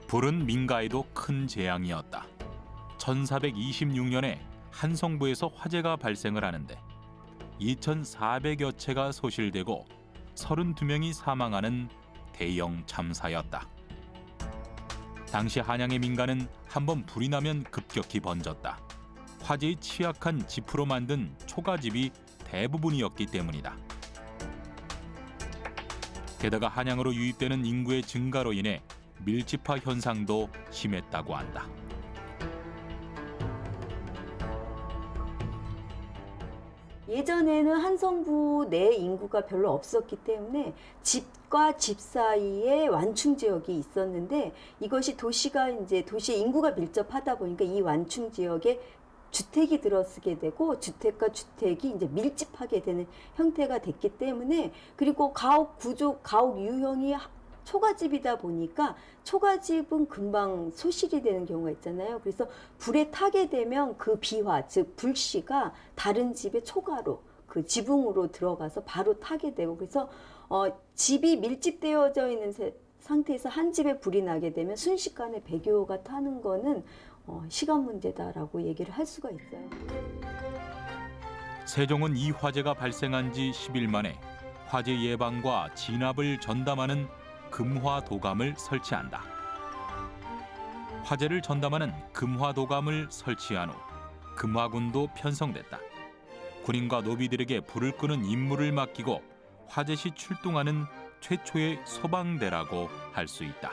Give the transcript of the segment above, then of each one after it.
불은 민가에도 큰 재앙이었다. 1426년에 한성부에서 화재가 발생을 하는데 2,400여 채가 소실되고 32명이 사망하는 대형 참사였다. 당시 한양의 민가는 한번 불이 나면 급격히 번졌다. 화재에 취약한 지프로 만든 초가집이 대부분이었기 때문이다. 게다가 한양으로 유입되는 인구의 증가로 인해 밀집화 현상도 심했다고 한다. 예전에는 한성부 내 인구가 별로 없었기 때문에 집과 집 사이에 완충 지역이 있었는데 이것이 도시의 인구가 밀접하다 보니까 이 완충 지역에 주택이 들어서게 되고 주택과 주택이 이제 밀집하게 되는 형태가 됐기 때문에 그리고 가옥 유형이 초가집이다 보니까 초가집은 금방 소실이 되는 경우가 있잖아요. 그래서 불에 타게 되면 그 비화, 즉 불씨가 다른 집의 초가로 그 지붕으로 들어가서 바로 타게 되고 그래서 집이 밀집되어져 있는 상태에서 한 집에 불이 나게 되면 순식간에 배교가 타는 거는 시간 문제다라고 얘기를 할 수가 있어요. 세종은 이 화재가 발생한 지 10일 만에 화재 예방과 진압을 전담하는 금화도감을 설치한다. 화재를 전담하는 금화도감을 설치한 후 금화군도 편성됐다. 군인과 노비들에게 불을 끄는 임무를 맡기고 화재 시 출동하는 최초의 소방대라고 할 수 있다.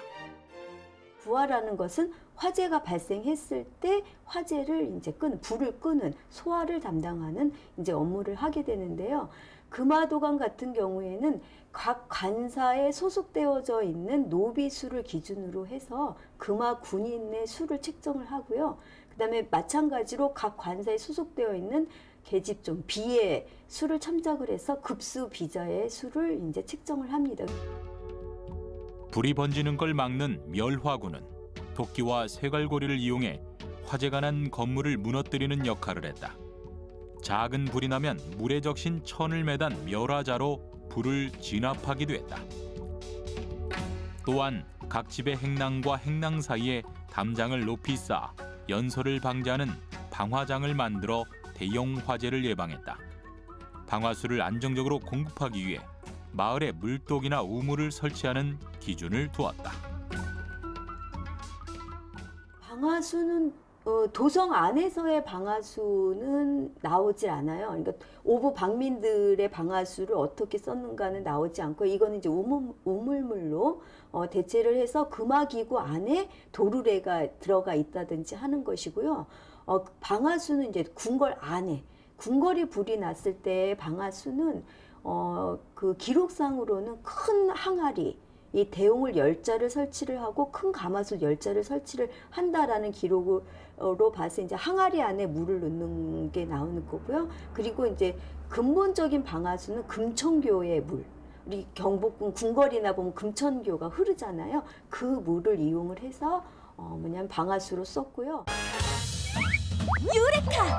부화라는 것은 화재가 발생했을 때 화재를 불을 끄는 소화를 담당하는 업무를 하게 되는데요. 금화도감 같은 경우에는 각 관사에 소속되어져 있는 노비 수를 기준으로 해서 금화 군인의 수를 책정을 하고요. 그다음에 마찬가지로 각 관사에 소속되어 있는 계집종 비의 수를 참작을 해서 급수 비자의 수를 책정을 합니다. 불이 번지는 걸 막는 멸화군은 도끼와 쇠갈고리를 이용해 화재가 난 건물을 무너뜨리는 역할을 했다. 작은 불이 나면 물에 적신 천을 매단 멸화자로 불을 진압하기도 했다. 또한 각 집의 행랑과 행랑 사이에 담장을 높이 쌓아 연소를 방지하는 방화장을 만들어 대형 화재를 예방했다. 방화수를 안정적으로 공급하기 위해 마을에 물독이나 우물을 설치하는 기준을 두었다. 방화수는 도성 안에서의 방화수는 나오지 않아요. 그러니까 오부 방민들의 방화수를 어떻게 썼는가는 나오지 않고 이거는 이제 우물물로 대체를 해서 금화기구 안에 도르래가 들어가 있다든지 하는 것이고요. 방화수는 이제 궁궐 안에 궁궐이 불이 났을 때 방화수는 그 기록상으로는 큰 항아리 이 대용을 10자를 설치를 하고 큰 가마솥 10자를 설치를 한다라는 기록으로 봐서 이제 항아리 안에 물을 넣는 게 나오는 거고요. 그리고 이제 근본적인 방화수는 금천교의 물. 우리 경복궁 궁궐이나 보면 금천교가 흐르잖아요. 그 물을 이용을 해서 방화수로 썼고요. 유레카!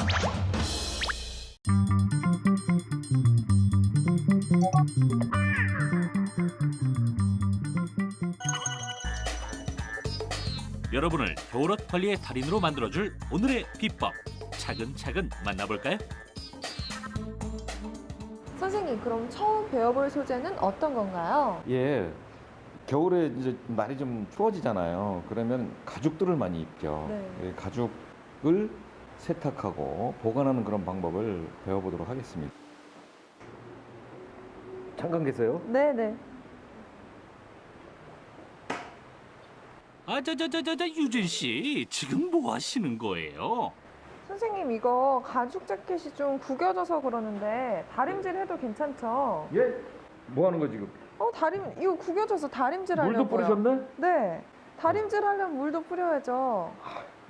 여러분을 겨울옷 관리의 달인으로 만들어줄 오늘의 비법 차근차근 만나볼까요? 선생님, 그럼 처음 배워볼 소재는 어떤 건가요? 예, 겨울에 이제 날이 좀 추워지잖아요. 그러면 가죽들을 많이 입죠. 네. 예, 가죽을 세탁하고 보관하는 그런 방법을 배워보도록 하겠습니다. 잠깐 계세요. 네네. 유진 씨, 지금 뭐 하시는 거예요? 선생님, 이거 가죽 자켓이 좀 구겨져서 그러는데 다림질 해도 괜찮죠? 예? 뭐 하는 거 지금? 이거 구겨져서 다림질 하려고요. 물도 뿌리셨네? 네. 다림질 하려면 물도 뿌려야죠.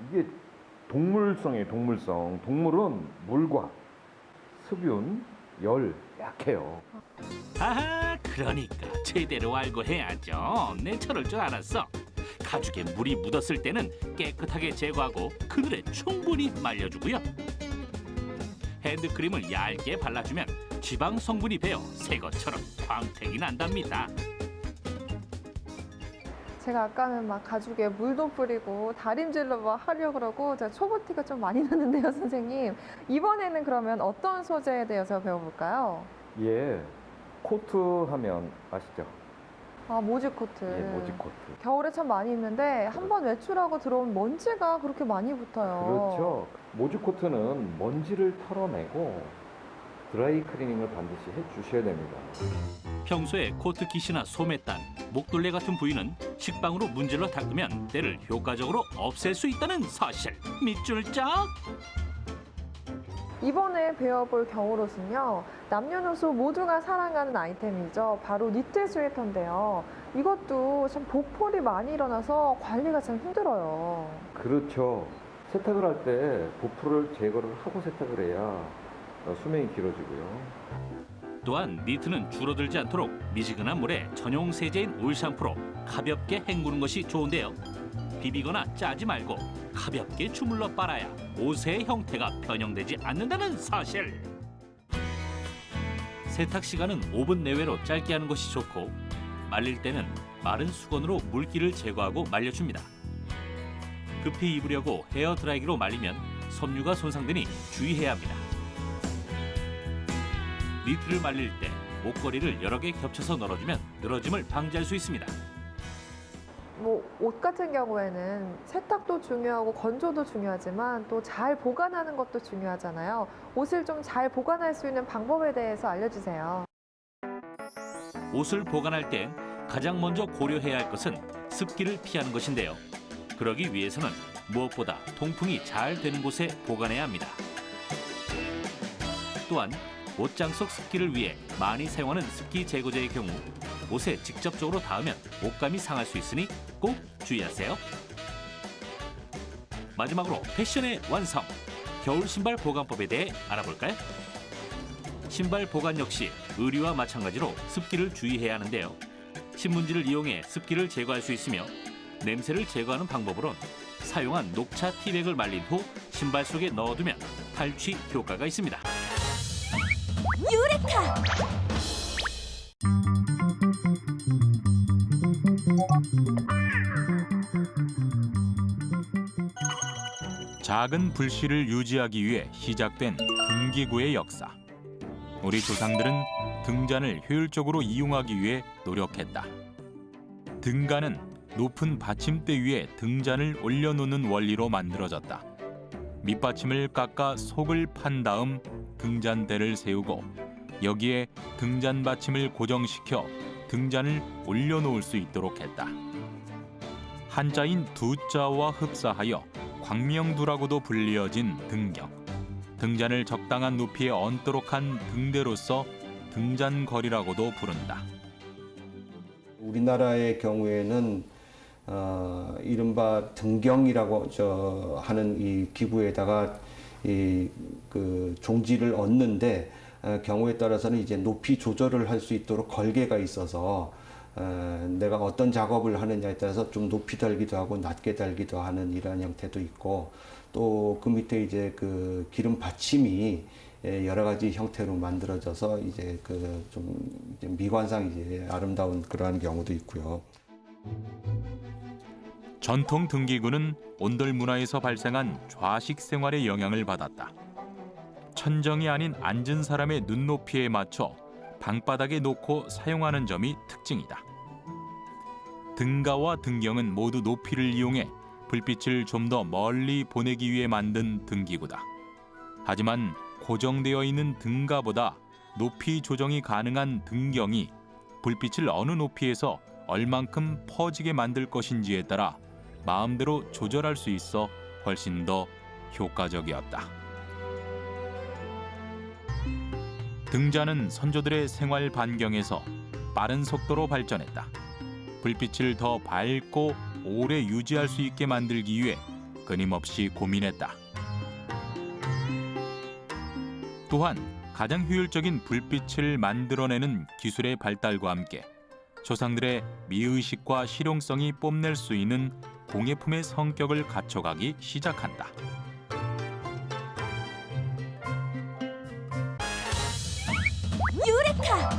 이게 동물성이에요, 동물성. 동물은 물과 습윤, 열 약해요. 아하, 그러니까 제대로 알고 해야죠. 내 저럴 줄 알았어. 가죽에 물이 묻었을 때는 깨끗하게 제거하고 그늘에 충분히 말려주고요. 핸드크림을 얇게 발라주면 지방 성분이 배어 새 것처럼 광택이 난답니다. 제가 아까는 막 가죽에 물도 뿌리고 다림질로 막 하려고 그러고 제가 초보티가 좀 많이 나는데요, 선생님. 이번에는 그러면 어떤 소재에 대해서 배워볼까요? 예, 코트 하면 아시죠? 아, 모지 코트. 예, 모지 코트. 겨울에 참 많이 입는데 한번 외출하고 들어온 먼지가 그렇게 많이 붙어요. 그렇죠. 모지 코트는 먼지를 털어내고 드라이 클리닝을 반드시 해주셔야 됩니다. 평소에 코트깃이나 소매단, 목둘레 같은 부위는 식빵으로 문질러 닦으면 때를 효과적으로 없앨 수 있다는 사실 밑줄 짝! 이번에 배워볼 겨울옷은요, 남녀노소 모두가 사랑하는 아이템이죠. 바로 니트 스웨터인데요. 이것도 참 보풀이 많이 일어나서 관리가 참 힘들어요. 그렇죠. 세탁을 할 때 보풀을 제거를 하고 세탁을 해야 수명이 길어지고요. 또한 니트는 줄어들지 않도록 미지근한 물에 전용 세제인 올 샴푸로 가볍게 헹구는 것이 좋은데요. 비비거나 짜지 말고 가볍게 주물러 빨아야 옷의 형태가 변형되지 않는다는 사실. 세탁 시간은 5분 내외로 짧게 하는 것이 좋고 말릴 때는 마른 수건으로 물기를 제거하고 말려줍니다. 급히 입으려고 헤어 드라이기로 말리면 섬유가 손상되니 주의해야 합니다. 니트를 말릴 때 목걸이를 여러 개 겹쳐서 널어주면 늘어짐을 방지할 수 있습니다. 뭐 옷 같은 경우에는 세탁도 중요하고 건조도 중요하지만 또 잘 보관하는 것도 중요하잖아요. 옷을 좀 잘 보관할 수 있는 방법에 대해서 알려주세요. 옷을 보관할 때 가장 먼저 고려해야 할 것은 습기를 피하는 것인데요. 그러기 위해서는 무엇보다 통풍이 잘 되는 곳에 보관해야 합니다. 또한 옷장 속 습기를 위해 많이 사용하는 습기 제거제의 경우 옷에 직접적으로 닿으면 옷감이 상할 수 있으니 꼭 주의하세요. 마지막으로 패션의 완성! 겨울 신발 보관법에 대해 알아볼까요? 신발 보관 역시 의류와 마찬가지로 습기를 주의해야 하는데요. 신문지를 이용해 습기를 제거할 수 있으며 냄새를 제거하는 방법으론 사용한 녹차 티백을 말린 후 신발 속에 넣어두면 탈취 효과가 있습니다. 작은 불씨를 유지하기 위해 시작된 등기구의 역사. 우리 조상들은 등잔을 효율적으로 이용하기 위해 노력했다. 등간은 높은 받침대 위에 등잔을 올려놓는 원리로 만들어졌다. 밑받침을 깎아 속을 판 다음 등잔대를 세우고 여기에 등잔 받침을 고정시켜 등잔을 올려놓을 수 있도록 했다. 한자인 두자와 흡사하여 광명두라고도 불리어진 등경. 등잔을 적당한 높이에 얹도록 한 등대로서 등잔거리라고도 부른다. 우리나라의 경우에는 이른바 등경이라고 하는 이 기구에다가 그 종지를 얹는데 경우에 따라서는 이제 높이 조절을 할 수 있도록 걸개가 있어서 내가 어떤 작업을 하느냐에 따라서 좀 높이 달기도 하고 낮게 달기도 하는 이러한 형태도 있고 또 그 밑에 이제 그 기름 받침이 여러 가지 형태로 만들어져서 이제 그 좀 미관상 이제 아름다운 그러한 경우도 있고요. 전통 등기구는 온돌 문화에서 발생한 좌식 생활의 영향을 받았다. 천정이 아닌 앉은 사람의 눈높이에 맞춰 방바닥에 놓고 사용하는 점이 특징이다. 등가와 등경은 모두 높이를 이용해 불빛을 좀 더 멀리 보내기 위해 만든 등기구다. 하지만 고정되어 있는 등가보다 높이 조정이 가능한 등경이 불빛을 어느 높이에서 얼만큼 퍼지게 만들 것인지에 따라 마음대로 조절할 수 있어 훨씬 더 효과적이었다. 등잔은 선조들의 생활 반경에서 빠른 속도로 발전했다. 불빛을 더 밝고 오래 유지할 수 있게 만들기 위해 끊임없이 고민했다. 또한 가장 효율적인 불빛을 만들어내는 기술의 발달과 함께 조상들의 미의식과 실용성이 뽐낼 수 있는 공예품의 성격을 갖춰가기 시작한다. 유레카!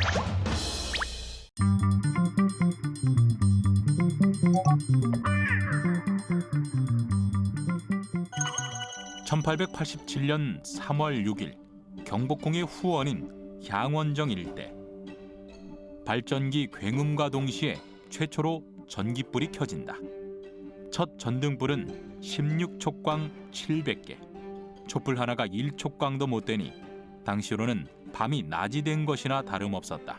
1887년 3월 6일 경복궁의 후원인 향원정 일대. 발전기 굉음과 동시에 최초로 전깃불이 켜진다. 첫 전등불은 16촉광 700개. 촛불 하나가 1촉광도 못 되니 당시로는 밤이 낮이 된 것이나 다름없었다.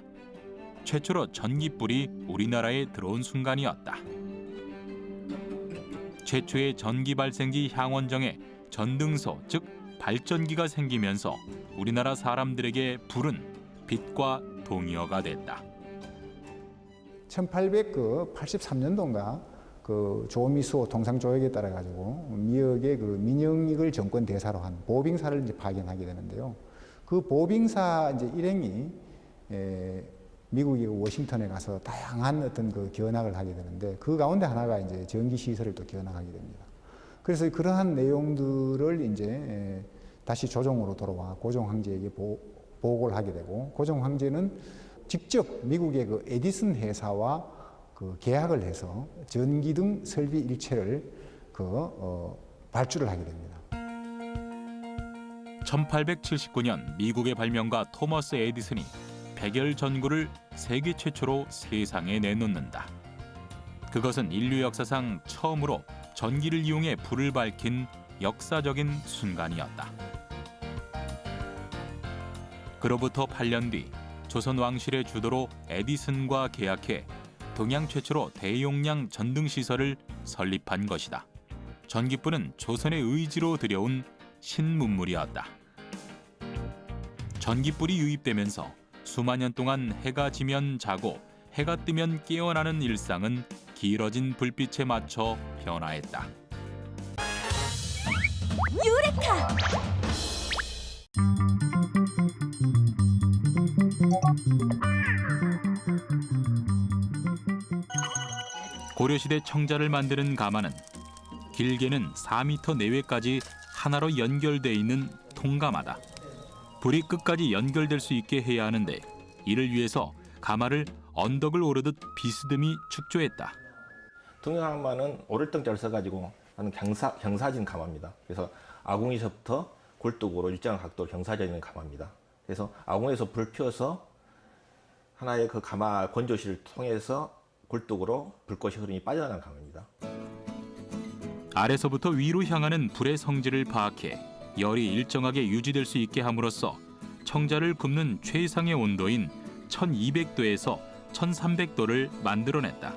최초로 전깃불이 우리나라에 들어온 순간이었다. 최초의 전기 발생기 향원정에 전등소, 즉 발전기가 생기면서 우리나라 사람들에게 불은 빛과 동의어가 됐다. 1883년도인가 그 조미수 동상조약에 따라 가지고 미역의 그 민영익을 정권 대사로 한 보빙사를 이제 파견하게 되는데요. 그 보빙사 이제 일행이 미국의 워싱턴에 가서 다양한 어떤 그 견학을 하게 되는데 그 가운데 하나가 이제 전기 시설을 또 견학하게 됩니다. 그래서 그러한 내용들을 이제 다시 조정으로 돌아와 고종 황제에게 보고를 하게 되고 고종 황제는 직접 미국의 그 에디슨 회사와 그 계약을 해서 전기등 설비 일체를 발주를 하게 됩니다. 1879년 미국의 발명가 토머스 에디슨이 백열 전구를 세계 최초로 세상에 내놓는다. 그것은 인류 역사상 처음으로 전기를 이용해 불을 밝힌 역사적인 순간이었다. 그로부터 8년 뒤 조선 왕실의 주도로 에디슨과 계약해 동양 최초로 대용량 전등 시설을 설립한 것이다. 전기불은 조선의 의지로 들여온 신문물이었다. 전기불이 유입되면서 수만 년 동안 해가 지면 자고 해가 뜨면 깨어나는 일상은 길어진 불빛에 맞춰 변화했다. 유레카! 고려시대 청자를 만드는 가마는 길게는 4m 내외까지 하나로 연결돼 있는 통가마다. 불이 끝까지 연결될 수 있게 해야 하는데 이를 위해서 가마를 언덕을 오르듯 비스듬히 축조했다. 동양가마는 오를등자를 써가지고 하는 경사진 가마입니다. 그래서 아궁에서부터 굴뚝으로 일정한 각도로 경사져있는 가마입니다. 그래서 아궁에서 불 피워서 하나의 그 가마 건조실을 통해서 굴뚝으로 불꽃이 흐름이 빠져나가는 가마입니다. 아래서부터 위로 향하는 불의 성질을 파악해 열이 일정하게 유지될 수 있게 함으로써 청자를 굽는 최상의 온도인 1200도에서 1300도를 만들어냈다.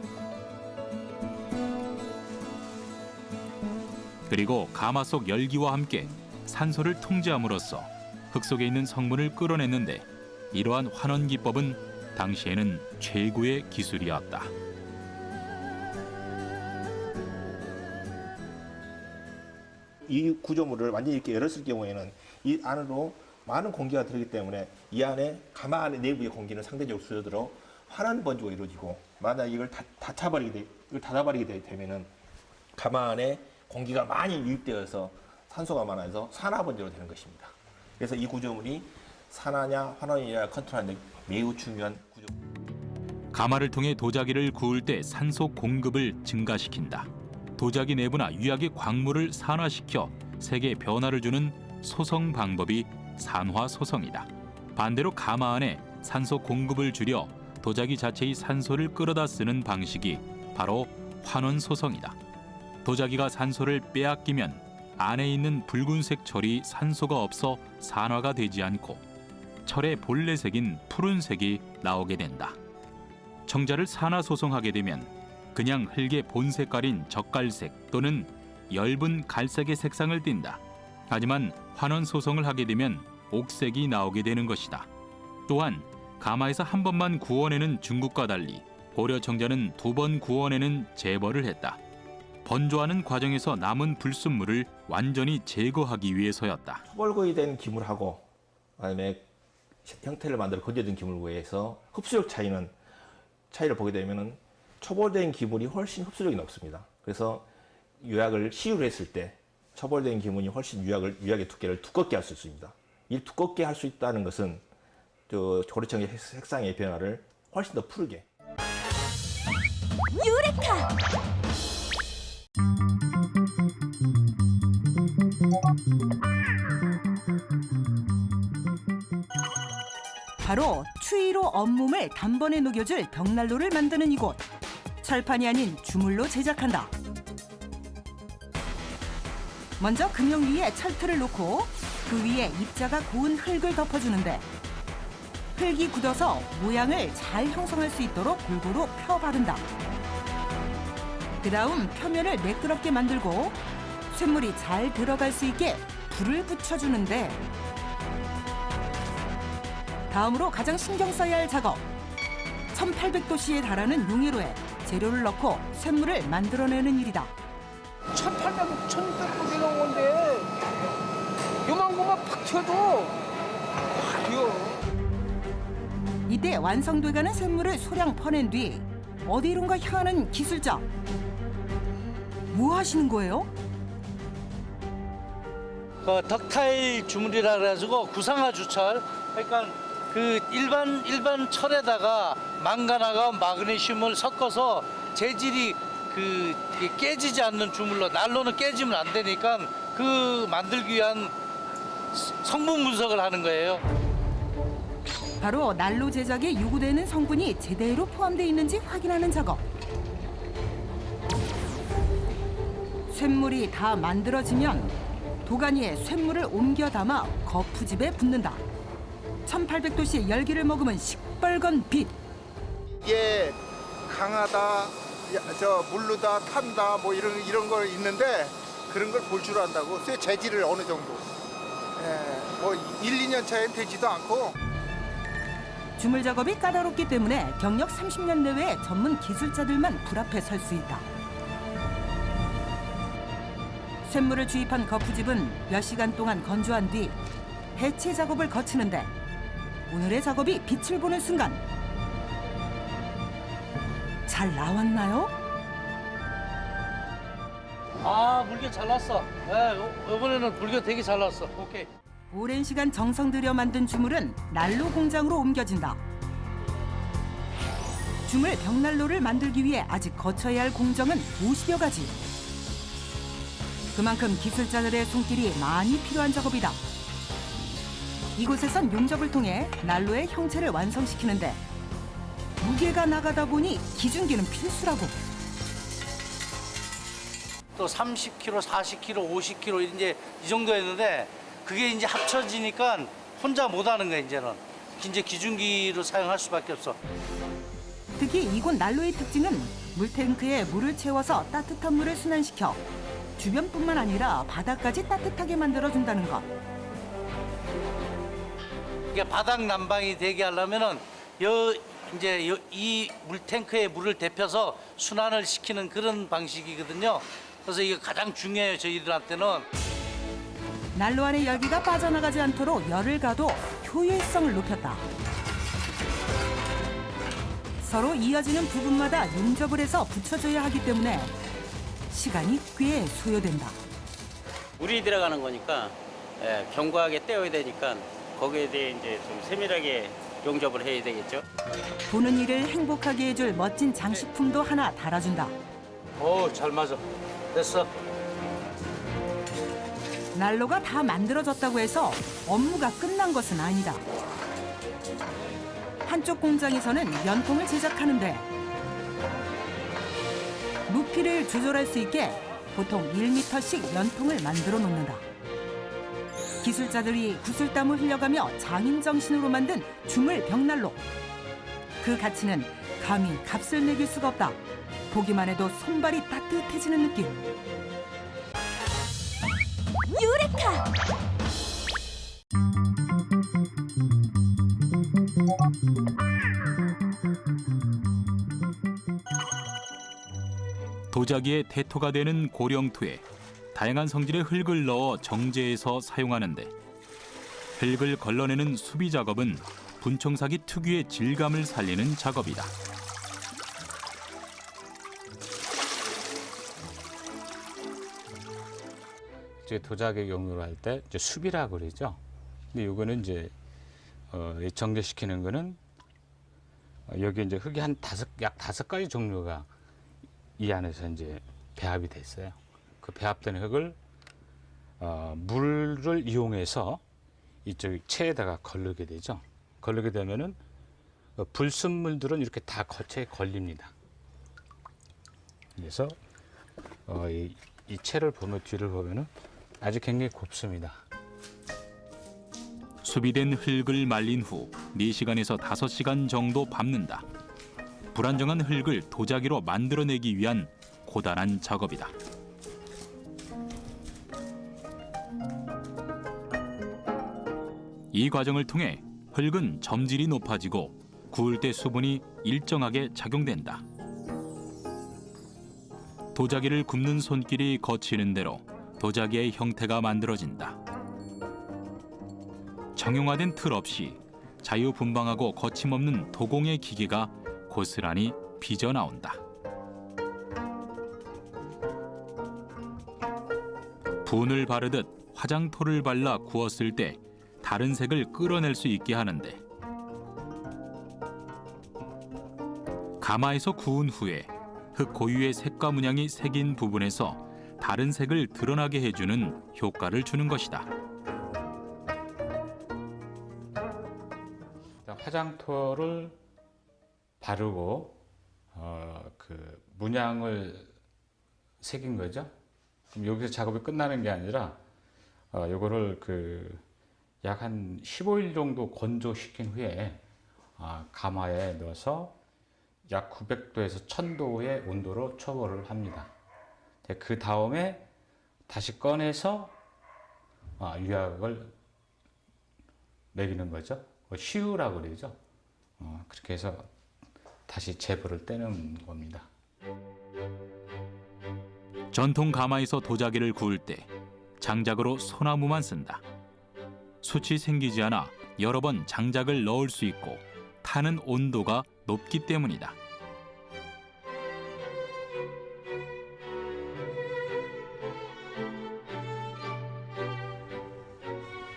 그리고 가마 속 열기와 함께 산소를 통제함으로써 흙 속에 있는 성분을 끌어냈는데 이러한 환원 기법은 당시에는 최고의 기술이었다. 이 구조물을 완전히 이렇게 열었을 경우에는 이 안으로 많은 공기가 들어오기 때문에 이 안에 가마 안에 내부의 공기는 상대적으로 줄어들어 환원 번주가 이루어지고 만약 이걸 닫아버리게 되면은 가마 안에 공기가 많이 유입되어서 산소가 많아서 산화 번주로 되는 것입니다. 그래서 이 구조물이 산화냐 환원이냐 컨트롤하는 데 매우 중요한 구조. 가마를 통해 도자기를 구울 때 산소 공급을 증가시킨다. 도자기 내부나 유약의 광물을 산화시켜 색에 변화를 주는 소성 방법이 산화소성이다. 반대로 가마 안에 산소 공급을 줄여 도자기 자체의 산소를 끌어다 쓰는 방식이 바로 환원소성이다. 도자기가 산소를 빼앗기면 안에 있는 붉은색 철이 산소가 없어 산화가 되지 않고 철의 본래색인 푸른색이 나오게 된다. 청자를 산화소성하게 되면 그냥 흙의 본색깔인 젓갈색 또는 엷은 갈색의 색상을 띈다. 하지만 환원소성을 하게 되면 옥색이 나오게 되는 것이다. 또한 가마에서 한 번만 구워내는 중국과 달리 고려 청자는 2번 구워내는 재벌을 했다. 번조하는 과정에서 남은 불순물을 완전히 제거하기 위해서였다. 초벌거의 된 기물하고 그다음에 형태를 만들어 건져진 기물에서 흡수력 차이를 보게 되면은 초벌된 기물이 훨씬 흡수력이 높습니다. 그래서 유약을 시유를 했을 때 초벌된 기물이 훨씬 유약의 두께를 두껍게 할 수 있습니다. 이 두껍게 할 수 있다는 것은 저 고래청의 색상의 변화를 훨씬 더 푸르게. 바로 추위로 온몸을 단번에 녹여줄 벽난로를 만드는 이곳. 철판이 아닌 주물로 제작한다. 먼저 금형 위에 철틀을 놓고 그 위에 입자가 고운 흙을 덮어주는데 흙이 굳어서 모양을 잘 형성할 수 있도록 골고루 펴 바른다. 그 다음 표면을 매끄럽게 만들고 쇳물이 잘 들어갈 수 있게 불을 붙여주는데 다음으로 가장 신경 써야 할 작업. 1800도씨에 달하는 용해로에 재료를 넣고 쇳물을 만들어내는 일이다. 1800, 1600도 이런 건데 요만큼만 팍 튀어도 확 튀어. 이때 완성돼가는 쇳물을 소량 퍼낸 뒤 어디론가 향하는 기술자. 뭐 하시는 거예요? 그 덕타일 주물이라 그래가지고 구상화 주철. 그러니까 그 일반 철에다가 망간하고 마그네슘을 섞어서 재질이 그 깨지지 않는 주물로, 난로는 깨지면 안 되니까 그 만들기 위한 성분 분석을 하는 거예요. 바로 난로 제작에 요구되는 성분이 제대로 포함되어 있는지 확인하는 작업. 쇳물이 다 만들어지면 도가니에 쇳물을 옮겨 담아 거푸집에 붓는다. 1800도씨의 열기를 머금은 시뻘건 빛. 이게 강하다, 저 물르다, 탄다 뭐 이런 거 있는데 그런 걸 볼 줄 안다고. 쇠 재질을 어느 정도. 뭐 1, 2년 차엔 되지도 않고. 주물 작업이 까다롭기 때문에 경력 30년 내외의 전문 기술자들만 불 앞에 설 수 있다. 쇳물을 주입한 거푸집은 몇 시간 동안 건조한 뒤 해체 작업을 거치는데 오늘의 작업이 빛을 보는 순간 잘 나왔나요? 아, 물개 잘 났어. 네, 이번에는 물개 되게 잘 났어. 오케이. 오랜 시간 정성 들여 만든 주물은 난로 공장으로 옮겨진다. 주물 벽난로를 만들기 위해 아직 거쳐야 할 공정은 50여 가지. 그만큼 기술자들의 손길이 많이 필요한 작업이다. 이곳에선 용접을 통해 난로의 형체를 완성시키는데 무게가 나가다 보니 기준기는 필수라고. 또 30kg, 40kg, 50kg 이제 이 정도였는데 그게 이제 합쳐지니까 혼자 못 하는 거야, 이제는. 이제 기준기로 사용할 수밖에 없어. 특히 이곳 난로의 특징은 물탱크에 물을 채워서 따뜻한 물을 순환시켜 주변뿐만 아니라 바닥까지 따뜻하게 만들어준다는 것. 이게 바닥 난방이 되게 하려면은 이 물탱크에 물을 데펴서 순환을 시키는 그런 방식이거든요. 그래서 이게 가장 중요해요, 저희들한테는. 난로 안의 열기가 빠져나가지 않도록 열을 가도 효율성을 높였다. 서로 이어지는 부분마다 용접을 해서 붙여줘야 하기 때문에 시간이 꽤 소요된다. 물이 들어가는 거니까 견고하게 떼어야 되니까 거기에 대해 이제 좀 세밀하게 용접을 해야 되겠죠. 보는 이를 행복하게 해줄 멋진 장식품도 하나 달아준다. 오, 잘 맞아. 됐어. 난로가 다 만들어졌다고 해서 업무가 끝난 것은 아니다. 한쪽 공장에서는 연통을 제작하는데 높이를 조절할 수 있게 보통 1m씩 연통을 만들어 놓는다. 기술자들이 구슬땀을 흘려가며 장인정신으로 만든 주물 벽난로. 그 가치는 감히 값을 매길 수가 없다. 보기만 해도 손발이 따뜻해지는 느낌. 유레카! 도자기의 대토가 되는 고령토에 다양한 성질의 흙을 넣어 정제해서 사용하는데 흙을 걸러내는 수비 작업은 분청사기 특유의 질감을 살리는 작업이다. 이제 도자기 용으로 할 때 이제 수비라고 그러죠. 근데 이거는 이제 정제시키는 거는 여기 이제 흙이 약 5가지 종류가 이 안에서 이제 배합이 됐어요. 그 배합된 흙을 물을 이용해서 이쪽 체에다가 걸르게 되죠. 걸르게 되면은 불순물들은 이렇게 다 거체에 걸립니다. 그래서 이 체를 보면 뒤를 보면은 아주 굉장히 곱습니다. 수비된 흙을 말린 후 4시간에서 5시간 정도 밟는다. 불안정한 흙을 도자기로 만들어내기 위한 고단한 작업이다. 이 과정을 통해 흙은 점질이 높아지고 구울 때 수분이 일정하게 작용된다. 도자기를 굽는 손길이 거치는 대로 도자기의 형태가 만들어진다. 정형화된 틀 없이 자유분방하고 거침없는 도공의 기계가 고스란히 빚어나온다. 분을 바르듯 화장토를 발라 구웠을 때 다른 색을 끌어낼 수 있게 하는데, 가마에서 구운 후에 흙 고유의 색과 문양이 새긴 부분에서 다른 색을 드러나게 해주는 효과를 주는 것이다. 화장토를 바르고 그 문양을 새긴 거죠. 그럼 여기서 작업이 끝나는 게 아니라 요거를 약 한 15일 정도 건조시킨 후에 가마에 넣어서 약 900도에서 1000도의 온도로 초벌을 합니다. 그 다음에 다시 꺼내서 유약을 먹이는 거죠. 시우라고 그러죠. 그렇게 해서 다시 제벌을 떼는 겁니다. 전통 가마에서 도자기를 구울 때 장작으로 소나무만 쓴다. 숯이 생기지 않아 여러 번 장작을 넣을 수 있고 타는 온도가 높기 때문이다.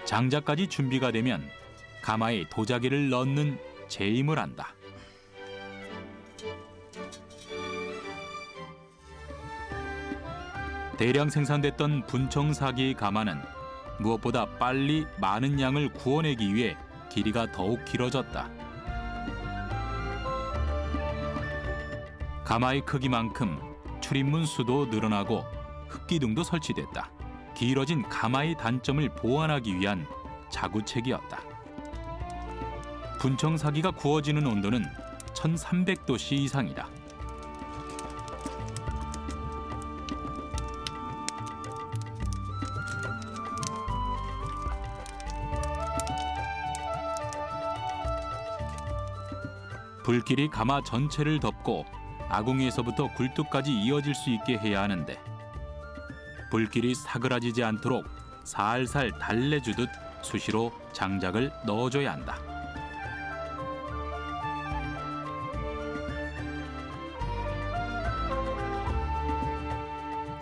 장작까지 준비가 되면 가마에 도자기를 넣는 재임을 한다. 대량 생산됐던 분청사기 가마는 무엇보다 빨리 많은 양을 구워내기 위해 길이가 더욱 길어졌다. 가마의 크기만큼 출입문 수도 늘어나고 흙기둥도 설치됐다. 길어진 가마의 단점을 보완하기 위한 자구책이었다. 분청사기가 구워지는 온도는 1300도씨 이상이다. 불길이 가마 전체를 덮고 아궁이에서부터 굴뚝까지 이어질 수 있게 해야 하는데, 불길이 사그라지지 않도록 살살 달래주듯 수시로 장작을 넣어줘야 한다.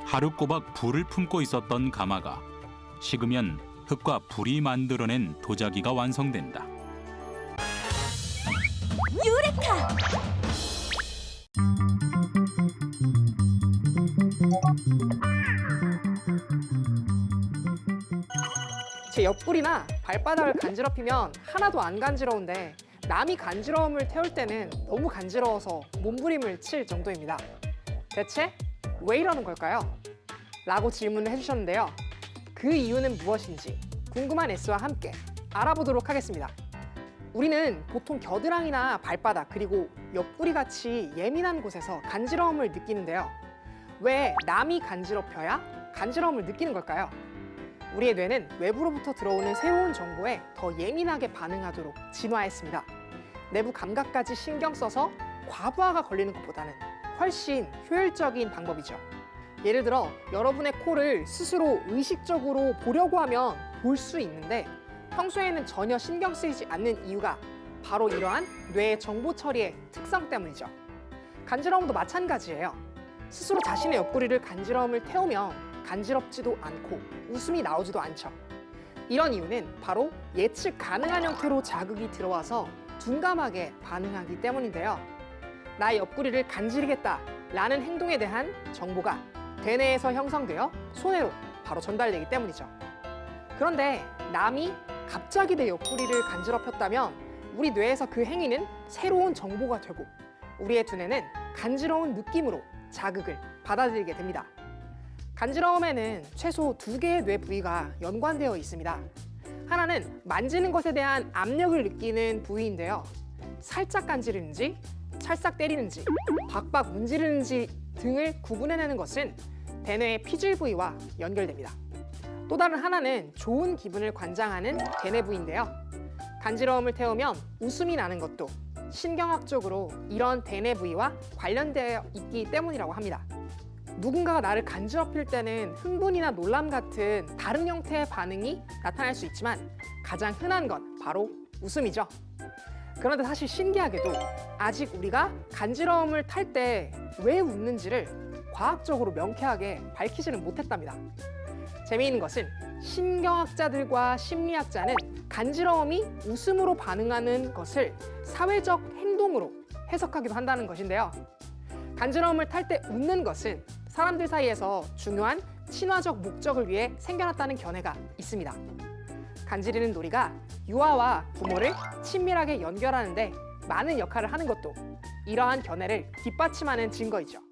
하루 꼬박 불을 품고 있었던 가마가 식으면 흙과 불이 만들어낸 도자기가 완성된다. 유레카! 제 옆구리나 발바닥을 간지럽히면 하나도 안 간지러운데 남이 간지러움을 태울 때는 너무 간지러워서 몸부림을 칠 정도입니다. 대체 왜 이러는 걸까요? 라고 질문을 해주셨는데요. 그 이유는 무엇인지 궁금한 S와 함께 알아보도록 하겠습니다. 우리는 보통 겨드랑이나 발바닥 그리고 옆구리 같이 예민한 곳에서 간지러움을 느끼는데요. 왜 남이 간지럽혀야 간지러움을 느끼는 걸까요? 우리의 뇌는 외부로부터 들어오는 새로운 정보에 더 예민하게 반응하도록 진화했습니다. 내부 감각까지 신경 써서 과부하가 걸리는 것보다는 훨씬 효율적인 방법이죠. 예를 들어 여러분의 코를 스스로 의식적으로 보려고 하면 볼 수 있는데 평소에는 전혀 신경 쓰이지 않는 이유가 바로 이러한 뇌의 정보 처리의 특성 때문이죠. 간지러움도 마찬가지예요. 스스로 자신의 옆구리를 간지러움을 태우면 간지럽지도 않고 웃음이 나오지도 않죠. 이런 이유는 바로 예측 가능한 형태로 자극이 들어와서 둔감하게 반응하기 때문인데요. 나의 옆구리를 간지르겠다 라는 행동에 대한 정보가 대뇌에서 형성되어 손해로 바로 전달되기 때문이죠. 그런데 남이 갑자기 내 옆구리를 간지럽혔다면 우리 뇌에서 그 행위는 새로운 정보가 되고 우리의 두뇌는 간지러운 느낌으로 자극을 받아들이게 됩니다. 간지러움에는 최소 2개의 뇌 부위가 연관되어 있습니다. 하나는 만지는 것에 대한 압력을 느끼는 부위인데요. 살짝 간지르는지, 찰싹 때리는지, 박박 문지르는지 등을 구분해내는 것은 대뇌의 피질 부위와 연결됩니다. 또 다른 하나는 좋은 기분을 관장하는 대뇌 부위인데요. 간지러움을 태우면 웃음이 나는 것도 신경학적으로 이런 대뇌 부위와 관련되어 있기 때문이라고 합니다. 누군가가 나를 간지럽힐 때는 흥분이나 놀람 같은 다른 형태의 반응이 나타날 수 있지만 가장 흔한 건 바로 웃음이죠. 그런데 사실 신기하게도 아직 우리가 간지러움을 탈 때 왜 웃는지를 과학적으로 명쾌하게 밝히지는 못했답니다. 재미있는 것은 신경학자들과 심리학자는 간지러움이 웃음으로 반응하는 것을 사회적 행동으로 해석하기도 한다는 것인데요. 간지러움을 탈 때 웃는 것은 사람들 사이에서 중요한 친화적 목적을 위해 생겨났다는 견해가 있습니다. 간지르는 놀이가 유아와 부모를 친밀하게 연결하는데 많은 역할을 하는 것도 이러한 견해를 뒷받침하는 증거이죠.